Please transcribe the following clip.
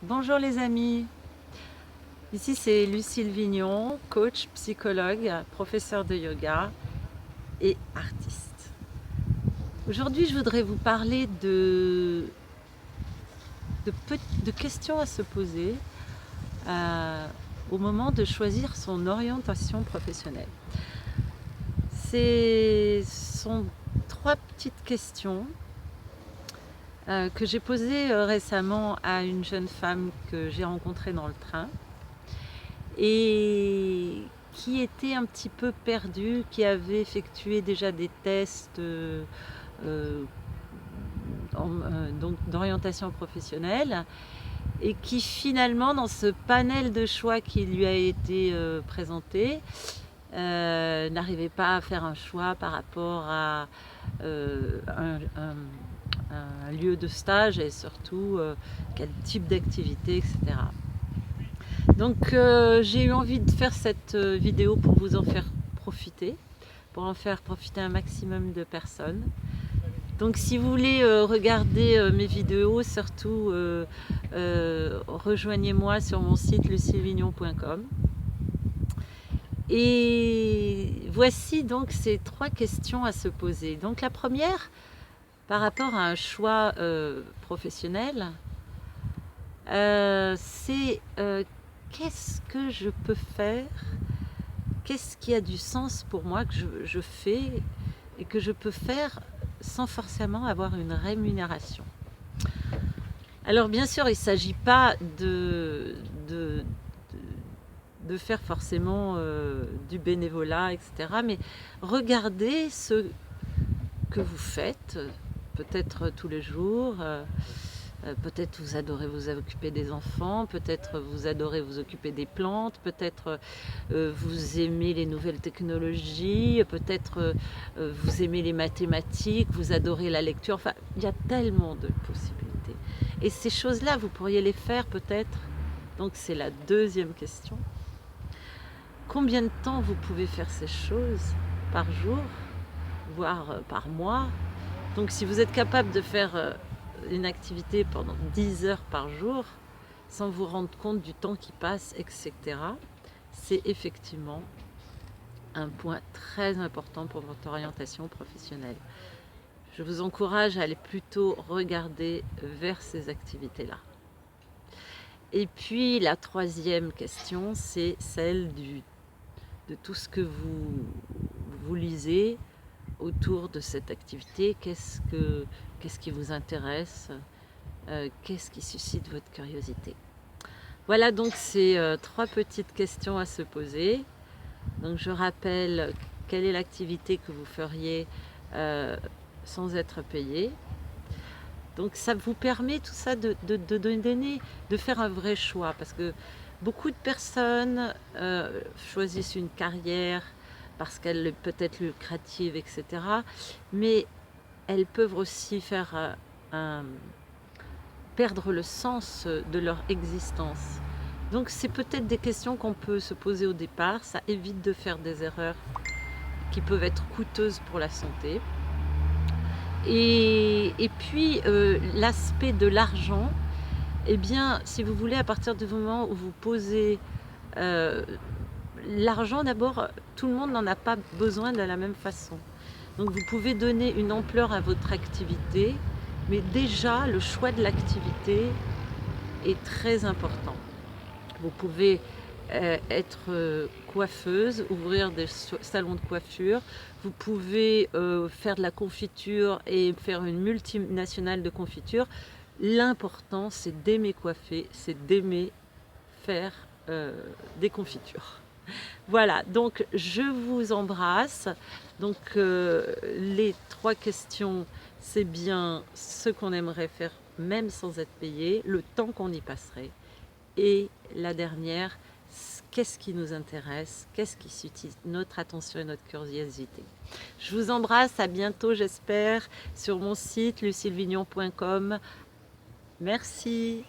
Bonjour les amis, ici c'est Lucille Vignon, coach, psychologue, professeure de yoga et artiste. Aujourd'hui je voudrais vous parler de questions à se poser au moment de choisir son orientation professionnelle. Ce sont 3 petites questions que j'ai posées récemment à une jeune femme que j'ai rencontrée dans le train et qui était un petit peu perdue, qui avait effectué déjà des tests donc d'orientation professionnelle et qui finalement dans ce panel de choix qui lui a été présenté n'arrivait pas à faire un choix par rapport à un lieu de stage et surtout quel type d'activité, etc. Donc j'ai eu envie de faire cette vidéo pour vous en faire profiter, pour en faire profiter un maximum de personnes. Donc si vous voulez regarder mes vidéos, surtout rejoignez-moi sur mon site lucillevignon.com. Et voici donc ces 3 questions à se poser. Donc la première, par rapport à un choix professionnel, c'est qu'est-ce que je peux faire, qu'est-ce qui a du sens pour moi que je fais et que je peux faire sans forcément avoir une rémunération. Alors bien sûr, il ne s'agit pas de faire forcément du bénévolat, etc. Mais regardez ce que vous faites, peut-être tous les jours. Peut-être vous adorez vous occuper des enfants, peut-être vous adorez vous occuper des plantes, peut-être vous aimez les nouvelles technologies, peut-être vous aimez les mathématiques, vous adorez la lecture. Enfin, il y a tellement de possibilités. Et ces choses-là, vous pourriez les faire peut-être. Donc c'est la deuxième question. Combien de temps vous pouvez faire ces choses par jour, voire par mois? Donc si vous êtes capable de faire une activité pendant 10 heures par jour, sans vous rendre compte du temps qui passe, etc., c'est effectivement un point très important pour votre orientation professionnelle. Je vous encourage à aller plutôt regarder vers ces activités-là. Et puis la troisième question, c'est celle de tout ce que vous lisez autour de cette activité. Qu'est-ce qui vous intéresse? Qu'est-ce qui suscite votre curiosité? Voilà donc ces 3 petites questions à se poser. Donc je rappelle, quelle est l'activité que vous feriez sans être payé? Donc ça vous permet tout ça de faire un vrai choix, parce que beaucoup de personnes choisissent une carrière parce qu'elle est peut-être lucrative, etc. Mais elles peuvent aussi faire perdre le sens de leur existence. Donc c'est peut-être des questions qu'on peut se poser au départ, ça évite de faire des erreurs qui peuvent être coûteuses pour la santé. Et puis l'aspect de l'argent, eh bien si vous voulez, à partir du moment où vous posez l'argent, d'abord tout le monde n'en a pas besoin de la même façon. Donc vous pouvez donner une ampleur à votre activité, mais déjà le choix de l'activité est très important. Vous pouvez être coiffeuse, ouvrir des salons de coiffure, vous pouvez faire de la confiture et faire une multinationale de confiture. L'important, c'est d'aimer coiffer, c'est d'aimer faire des confitures. Voilà, donc je vous embrasse. Donc les 3 questions, c'est bien ce qu'on aimerait faire même sans être payé, le temps qu'on y passerait. Et la dernière, qu'est-ce qui nous intéresse, qu'est-ce qui suscite notre attention et notre curiosité. Je vous embrasse, à bientôt j'espère, sur mon site lucillevignon.com. Merci.